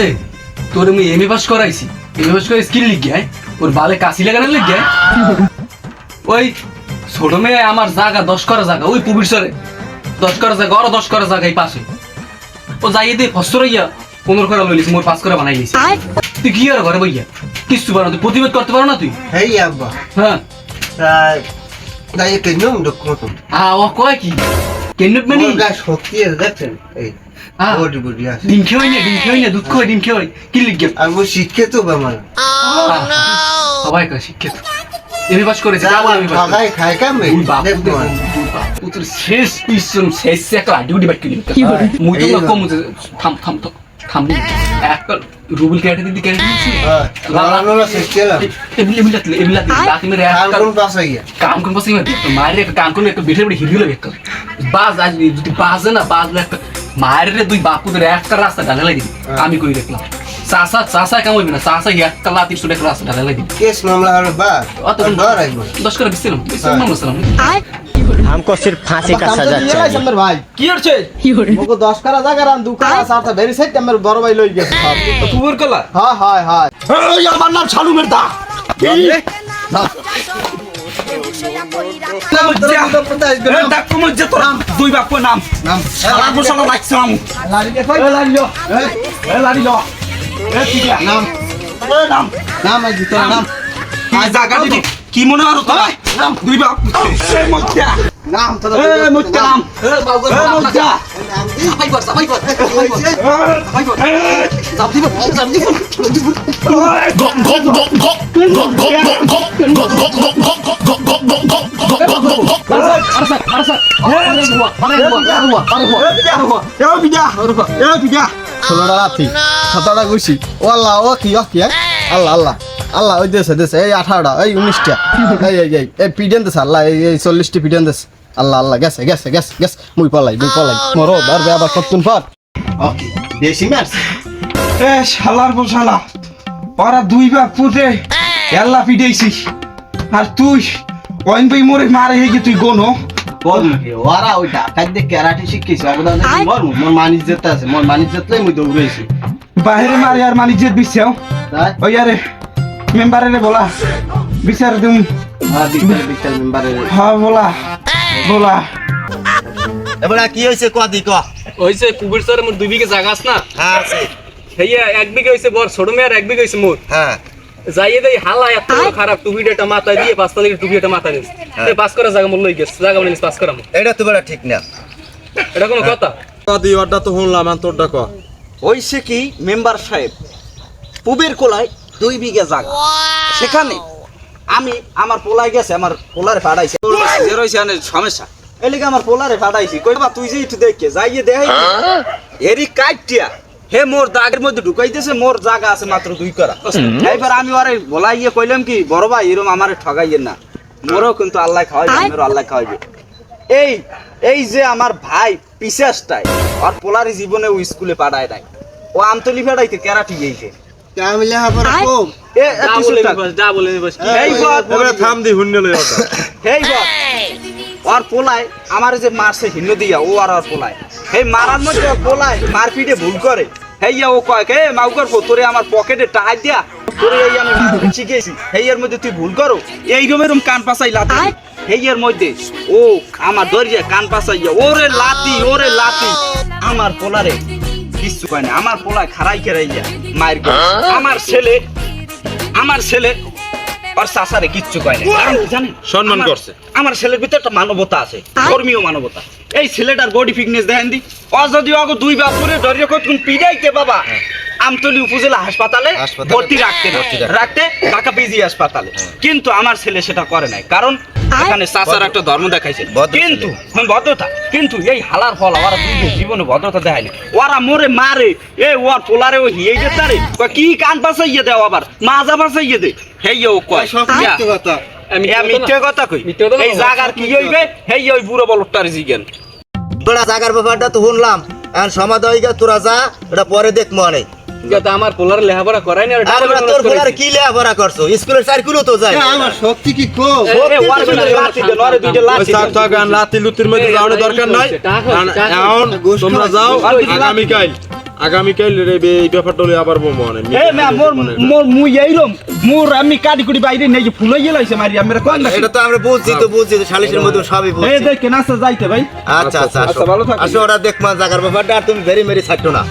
এই তোর আমি এমএ পাস করাইছি, এমএ পাস করে স্কিল লিখ গায় ওর বালে কাশি লাগানোর লিখ গায়। ওই ছোট মেয়ে আমার জায়গা 10 করা জায়গা ওই পুবির সরে 10 করা জায়গা আরো 10 করা জায়গা এই পাশে ও যাইয়ে দিয়ে ফসরাইয়া 15 করা লইলিস মোর 5 করা বানাই লিছি। তুই কি আর ঘরে বইয়া কিছু পারো তুই প্রতিবাদ করতে পারো না তুই? হেই আব্বা হ্যাঁ তাই কেন ডকুমেন্ট ও কয় কি কেন মানে গা শক্তি আছে দেখছেন এই বডি বডি আছে ডিম খেয়ে না দুধ খাওয়াই ডিম খেয়ে কি লিখ গেল আমি শিক্ষিত বামান সবাই কয় শিক্ষিত এমএ পাস করেছে যা আমি খাই খাই কামে ওই বাপু পুতুর শেষ পিছন শেষ একটা ডিউটি বাট কিলি মুই তো কম থাম একটা রুবেল কেটে দিদি কেটে দিছি লালানোলা শিক্ষিলা এবিলা লাকি মেরে একটা কোন পাস আইয়া কাম কোন পাস মারে একটা কাম কোন একটা বেঠে বেঠে হিরো লাগে একটা বাজ আজ যদি বাজে না বাজলে একটা মারে দুই বাপুদের একটা রাস্তা ঢালা লাগি আমি কই দেখলাম চাষা কাম হইবে না চাষা একটা লাতি সুরে রাস্তা ঢালা লাগি কেস মামলা হলো বা অত ডর আইবো 10 করে দিছিলাম মামলা हमको सिर्फ फांसी का सजा चाहिए। আমার ভাই কি হচ্ছে মোকে 10 করা জায়গা রান 2 করা সারটা ভেরি সাইড আমার বড় ভাই লই গেছে সব তো তুবুর কলা হ্যাঁ হ্যাঁ হ্যাঁ এই আমার নাম শালু মেরদা ডাক্তার মধ্যে তোর দুই বাপের নাম সারা বছর রাখছিলাম লাড়ি কে কই লাড়ি লো ঠিক আছে নাম নাম নাম আজ তোর নাম আজ জায়গা দিদি কি মনে হলো তোর দুই বাপ এই মধ্যে নাম তোর এই মধ্যে নাম এই বাবু মধ্যে সাফাই কর সাফাই কর জাপ দিব ষোলোটা রাতি 17টা গুছি ও আল্লাহ ও কি আল্লাহ আল্লাহ আল্লাহ ওই দেশে দেশে এই 18টা এই 19টা এই পিডিয়ান দেশ আল্লাহ এই 40টি পিডিয়ান দেশ আল্লাহ আল্লাহ গেছে গেছে গেছে গেছে মুই পলাই মরো বারবে আবার কতক্ষণ পর ওকে বেশি মারছ এ শালার বসালা ওরা দুই বাপ পুতে এল্লা পিটাইছি আর তুই ওইন ভাই মোরে মারে হেগে তুই গোনো বল নাকি ওরা ওই ঢাকায় দিয়ে ক্যারাটে শিখেছি অবদান মোর মানিজ যেতে আছে মোর মানিজ যেতে মুই দৌড়েছি বাইরে মারে আর মানিজ্যত বিছাও তাই ওই আরে মেম্বারে বলা বিচার দিম হ্যাঁ বিকাল মেম্বারে হ্যাঁ বলা এবারে কি হইছে কদি ক হইছে কুবির সরে মোর 2 বিঘা জায়গা আছে না হ্যাঁ আছে হেয়া 1 বিঘা হইছে বড় ছোট মেয়ার 1 বিঘা হইছে মোর হ্যাঁ যাইয়ে দেই হালা এত খারাপ টুবিটা মাথা দিয়ে 5 তালিকে টুবিটা মাথা দিস এই পাস করা জায়গা মোর লই গেছে জায়গা মানে পাস করাম এটা তো বড় ঠিক না এটা কোনো কথা কদি ওটা তো শুনলাম আর তোরটা ক হইছে কি মেম্বার সাহেব পুবের কোলায় 2 বিঘা জায়গা সেখানে আমি আমার পোলায় গেছে আমার পোলারে পাঠাইছে যে রইছে আনে সমস্যা এলিকে আমার পোলারে পাঠাইছি কই বাবা তুই যে একটু দেখকে যাইয়ে দেখাই এরি কাটিয়া হে মোর দাগের মধ্যে ঢুকাইতেছে মোর জায়গা আছে মাত্র 2 করা এইবার আমি ওরে বলাইয়ে কইলাম কি বড় ভাই এরকম আমারে ঠগাইয়েন না মোরও কিন্তু আল্লাহ খাওয়াইবে আমারও আল্লাহ খাওয়াইবে এই যে আমার ভাই পিছাসটাই আর পোলারে জীবনে ও স্কুলে পাঠায় নাই ও আমতলি ফেড়াইতে ক্যারাটি গেইছে আমি লেখাপড়া কম এ যা বলে বস এই বাত ওরে থাম দি হুন্নে লই ওটা এই বাত আর পোলায় আমার যে মারছে হিন্ন দিয়া ও আর পোলায় এই মারার মধ্যে পোলায় মারপিটে ভুল করে হেইয়া ও কয় কে মাউকার তোরে আমার পকেটে টাকা দিয়া তোরে এই আমি মারপিট শিখেছি হেইয়ার মধ্যে তুই ভুল করো এই রকম কান পাছাই লাতি হেইয়ার মধ্যে ও আমার দরিয়া কান পাছাইয়া ওরে লাতি আমার পোলারে কিছু কয় না আমার পোলায় খারাই খেরাইয়া মায়ের আমার ছেলে আর সাসারে কিচ্ছু কয় না কারণ কি জানেন সম্মান করছে আমার ছেলের ভিতরে একটা মানবতা আছে ধর্মীয় মানবতা এই ছেলেটার বডি ফিটনেস দেখেন দি ও যদি ওগো 2 বাপ করে ধরিয়ে কতক্ষণ পিড়াইতে বাবা আমতলী উপজেলা হাসপাতালে ভর্তি রাখতে ঢাকা পিজি হাসপাতালে কিন্তু আমার ছেলে সেটা করে নাই কারণ এখানে সাসার একটা ধর্ম দেখাইছে কিন্তু ভদ্রতা কিন্তু এই হালার ফল ওরা জীবনে ভদ্রতা দেখায়নি ওরা মোরে মারে ওর পোলারে ও হিয়ে যেতে রে কি কান পাশাইয়ে দেও আবার মাজা পাশাইয়ে দে হেই ও কয় কথা আমি মিথ্যে কথা কই এই জায়গার কি হইবে হেই ওই বুড়ো বলটার জিগেন বড় জায়গার ব্যাপারটা তো শুনলাম এখন সমাধা হইগা তোরা যা এটা পরে দেখ মনে যাতে আমার পোলার লেখাপড়া করাই না আমরা তোর পোলার কি লেখাপড়া করছো স্কুলের সার্কুলও তো যায় আমার শক্তি কি কম ওই সাত টাকা লাতি লুতির মধ্যে যাওয়ার দরকার নাই এখন তোমরা যাও আগামীকাল আগামীকাল এই ব্যাপারটা হলে আবার বলবো মানে এ না মোর মুই এইরম মোর আমি কাটি কুটি বাইরে নেই ফুলাই গেলাইছে মারি আমরা কোন না এটা তো আমরা বুঝছি তো সালিশের মধ্যে সবই এই বুঝছি দেখ কেন আসা যাইতে ভাই আচ্ছা আচ্ছা আচ্ছা, ভালো থাকো। আসো ওরা দেখ মা জাগার ব্যাপারটা আর তুমি ভেরি মেরি ছাড়তো না